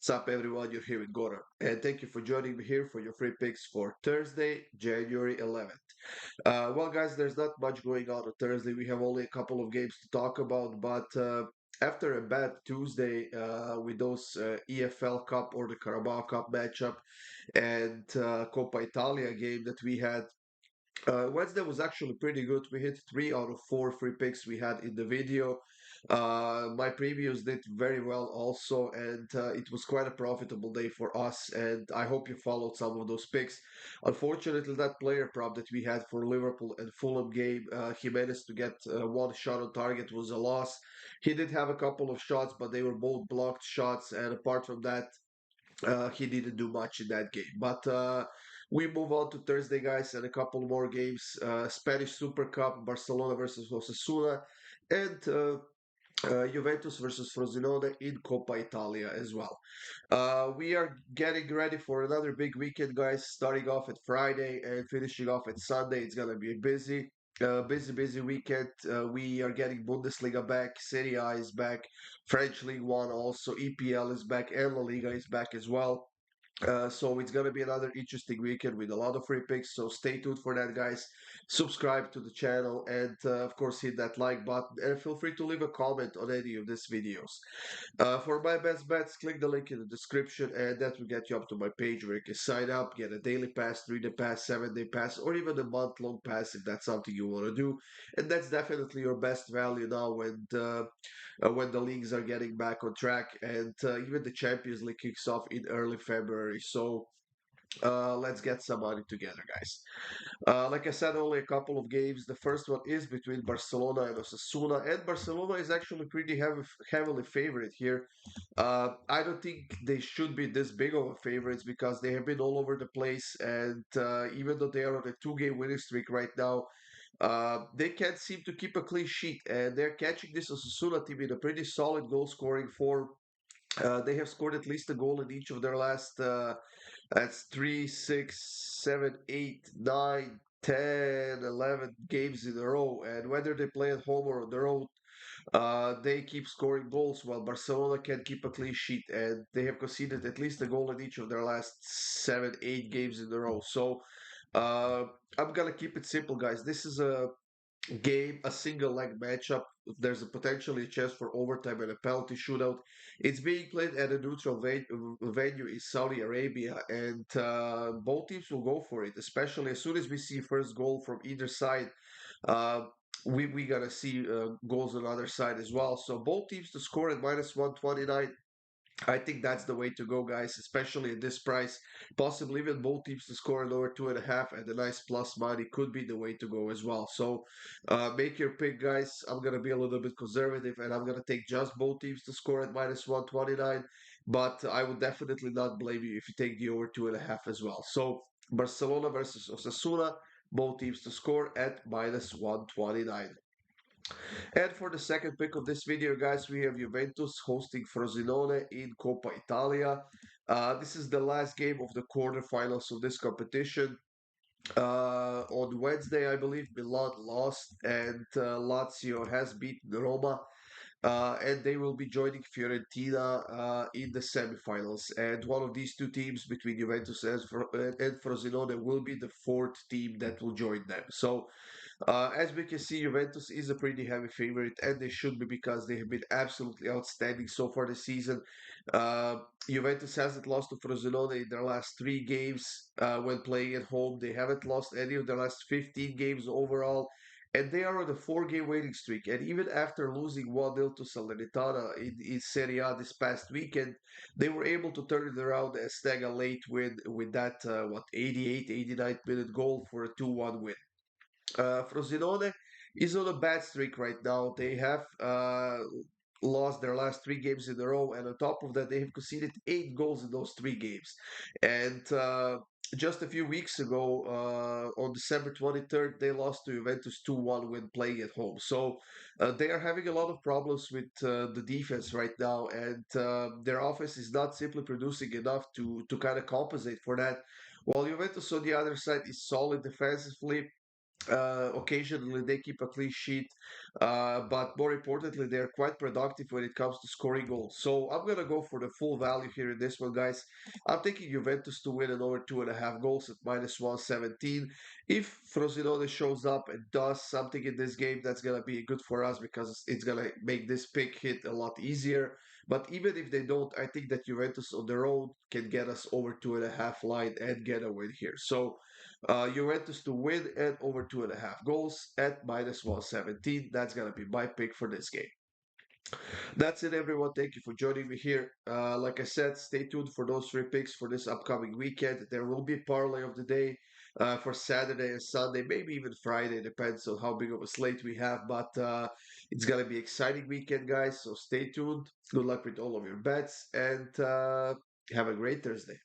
What's up, everyone? You're here with Goran, and thank you for joining me here for your free picks for Thursday, January 11th. Well, guys, there's not much going on Thursday. We have only a couple of games to talk about, but after a bad Tuesday with those EFL Cup or the Carabao Cup matchup and Coppa Italia game that we had, Wednesday was actually pretty good. We hit 3 out of 4 free picks we had in the video. My previews did very well also, and it was quite a profitable day for us. And I hope you followed some of those picks. Unfortunately, that player prop that we had for Liverpool and Fulham game, Jimenez to get one shot on target was a loss. He did have a couple of shots, but they were both blocked shots. And apart from that, he didn't do much in that game. But we move on to Thursday, guys, and a couple more games. Spanish Super Cup, Barcelona versus Osasuna, and Juventus versus Frosinone in Coppa Italia as well. We are getting ready for another big weekend, guys. Starting off at Friday and finishing off at Sunday. It's gonna be busy. Busy weekend. We are getting Bundesliga back, Serie A is back, French League One also, EPL is back, and LaLiga is back as well. So it's gonna be another interesting weekend with a lot of free picks. So stay tuned for that, guys. Subscribe to the channel and of course hit that like button and feel free to leave a comment on any of these videos. For my best bets, click the link in the description and that will get you up to my page where you can sign up, get a daily pass, 3-day pass, 7-day pass, or even a month-long pass if that's something you want to do. And that's definitely your best value now when the leagues are getting back on track and even the Champions League kicks off in early February. So let's get some money together, guys. Like I said, only a couple of games. The first one is between Barcelona and Osasuna, and Barcelona is actually pretty heavily favorite here. I don't think they should be this big of a favorites because they have been all over the place, and even though they are on a two-game winning streak right now, they can't seem to keep a clean sheet, and they're catching this Osasuna team in a pretty solid goal scoring form. They have scored at least a goal in each of their last that's 3, 6, 7, 8, 9, 10, 11 games in a row. And whether they play at home or on the road, they keep scoring goals while Barcelona can keep a clean sheet. And they have conceded at least a goal in each of their last 7, 8 games in a row. So uh, I'm going to keep it simple, guys. This is a game, a single leg matchup. There's a potentially a chance for overtime and a penalty shootout. It's being played at a neutral venue in Saudi Arabia, and both teams will go for it. Especially as soon as we see first goal from either side, uh, we gotta see goals on the other side as well. So both teams to score at -129. I think that's the way to go, guys, especially at this price. Possibly even both teams to score an over 2.5 and a nice plus money could be the way to go as well. So make your pick, guys. I'm going to be a little bit conservative and I'm going to take just both teams to score at -129. But I would definitely not blame you if you take the over 2.5 as well. So Barcelona versus Osasuna, both teams to score at -129. And for the second pick of this video, guys, we have Juventus hosting Frosinone in Coppa Italia. This is the last game of the quarterfinals of this competition. On Wednesday, I believe Milan lost and Lazio has beaten Roma. And they will be joining Fiorentina in the semifinals. And one of these two teams between Juventus and Frosinone will be the fourth team that will join them. So as we can see, Juventus is a pretty heavy favorite, and they should be because they have been absolutely outstanding so far this season. Uh, Juventus hasn't lost to Frosinone in their last 3 games when playing at home. They haven't lost any of their last 15 games overall, and they are on a 4 game winning streak. And even after losing 1-0 to Salernitana in Serie A this past weekend, they were able to turn it around and snag a late win with that, 88, 89th minute goal for a 2-1 win. Frosinone is on a bad streak right now. They have lost their last 3 games in a row, and on top of that, they have conceded 8 goals in those 3 games. And just a few weeks ago, on December 23rd, they lost to Juventus 2-1 when playing at home. So they are having a lot of problems with the defense right now, and their offense is not simply producing enough to kind of compensate for that. While Juventus on the other side is solid defensively, Occasionally, they keep a clean sheet, but more importantly, they're quite productive when it comes to scoring goals. So I'm gonna go for the full value here in this one, guys. I'm taking Juventus to win and over 2.5 goals at -117. If Frosinone shows up and does something in this game, that's gonna be good for us because it's gonna make this pick hit a lot easier. But even if they don't, I think that Juventus on their own can get us over 2.5 line and get a win here. So Juventus to win and over 2.5 goals at -117. That's gonna be my pick for this game. That's it, everyone. Thank you for joining me here. Like I said, stay tuned for those three picks for this upcoming weekend. There will be parlay of the day for Saturday and Sunday, maybe even Friday. Depends on how big of a slate we have. But it's gonna be exciting weekend, guys. So stay tuned. Good luck with all of your bets and have a great Thursday.